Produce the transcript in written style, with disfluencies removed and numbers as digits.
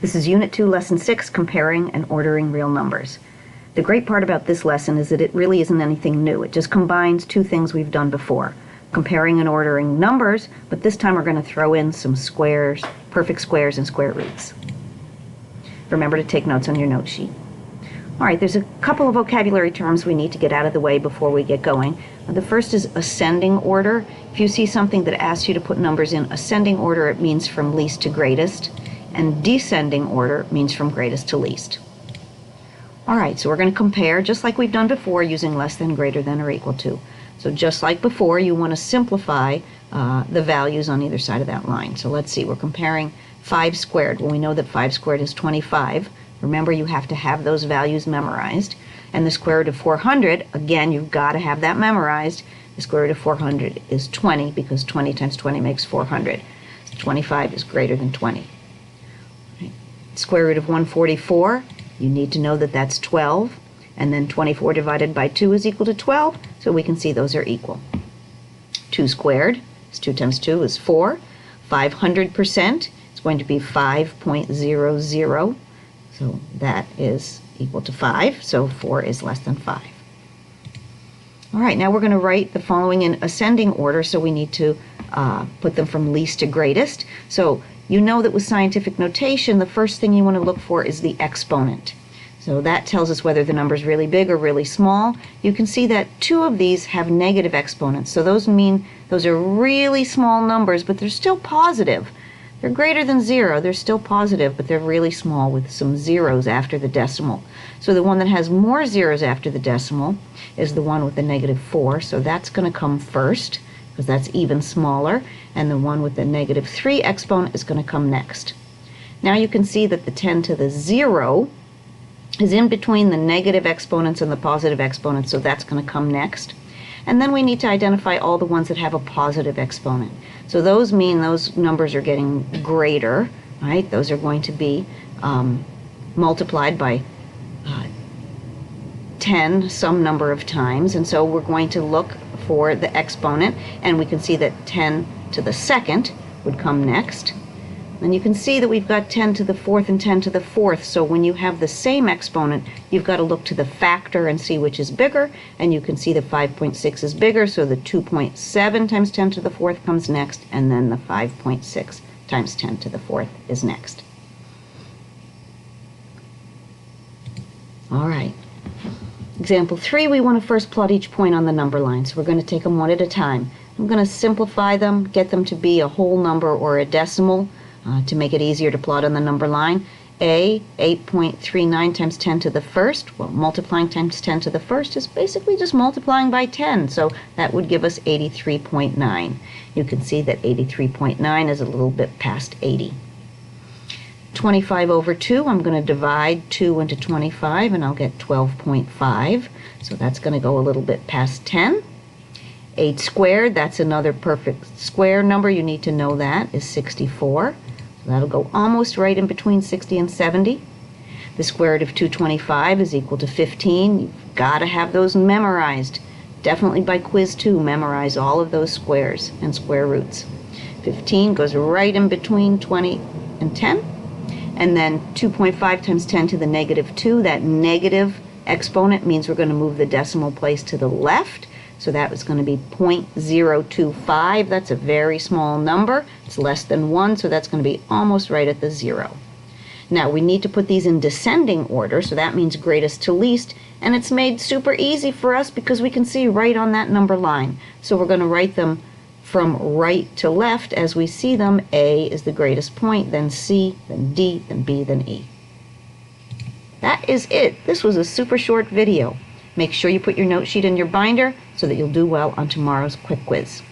This is Unit 2, Lesson 6, Comparing and Ordering Real Numbers. The great part about this lesson is that it really isn't anything new. It just combines two things we've done before. Comparing and ordering numbers, but this time we're going to throw in some squares, perfect squares and square roots. Remember to take notes on your note sheet. All right, there's a couple of vocabulary terms we need to get out of the way before we get going. The first is ascending order. If you see something that asks you to put numbers in ascending order, it means from least to greatest. And descending order means from greatest to least. All right, so we're going to compare just like we've done before using less than, greater than, or equal to. So just like before, you want to simplify the values on either side of that line. So let's see, we're comparing 5 squared. Well, we know that 5 squared is 25. Remember, you have to have those values memorized. And the square root of 400, again, you've got to have that memorized. The square root of 400 is 20 because 20 times 20 makes 400. So 25 is greater than 20. Square root of 144, you need to know that that's 12, and then 24 divided by 2 is equal to 12, so we can see those are equal. 2 squared is 2 times 2 is 4. 500% is going to be 5.00, so that is equal to 5, so 4 is less than 5. All right, now we're going to write the following in ascending order, so we need to put them from least to greatest. So you know that with scientific notation, the first thing you want to look for is the exponent. So that tells us whether the number is really big or really small. You can see that 2 of these have negative exponents. So those mean those are really small numbers, but they're still positive. They're greater than 0. They're still positive, but they're really small with some zeros after the decimal. So the one that has more zeros after the decimal is the one with the negative 4. So that's going to come first, because that's even smaller, and the one with the negative 3 exponent is going to come next. Now you can see that the 10 to the 0 is in between the negative exponents and the positive exponents, so that's going to come next. And then we need to identify all the ones that have a positive exponent. So those mean those numbers are getting greater, right? Those are going to be multiplied by 10 some number of times, and so we're going to look for the exponent, and we can see that 10 to the second would come next. And you can see that we've got 10 to the 4th and 10 to the 4th, so when you have the same exponent, you've got to look to the factor and see which is bigger, and you can see the 5.6 is bigger, so the 2.7 times 10 to the 4th comes next, and then the 5.6 times 10 to the 4th is next. All right. Example 3, we want to first plot each point on the number line, so we're going to take them one at a time. I'm going to simplify them, get them to be a whole number or a decimal to make it easier to plot on the number line. A, 8.39 times 10 to the 1st. Well, multiplying times 10 to the 1st is basically just multiplying by 10, so that would give us 83.9. You can see that 83.9 is a little bit past 80. 25 over 2, I'm going to divide 2 into 25, and I'll get 12.5. So that's going to go a little bit past 10. 8 squared, that's another perfect square number. You need to know that, is 64. So that'll go almost right in between 60 and 70. The square root of 225 is equal to 15. You've got to have those memorized. Definitely by quiz 2, memorize all of those squares and square roots. 15 goes right in between 20 and 10. And then 2.5 times 10 to the negative 2, that negative exponent means we're going to move the decimal place to the left. So that was going to be 0.025. That's a very small number. It's less than 1, so that's going to be almost right at the 0. Now we need to put these in descending order, so that means greatest to least. And it's made super easy for us because we can see right on that number line. So we're going to write them from right to left as we see them. A is the greatest point, then C, then D, then B, then E. That is it. This was a super short video. Make sure you put your note sheet in your binder so that you'll do well on tomorrow's quick quiz.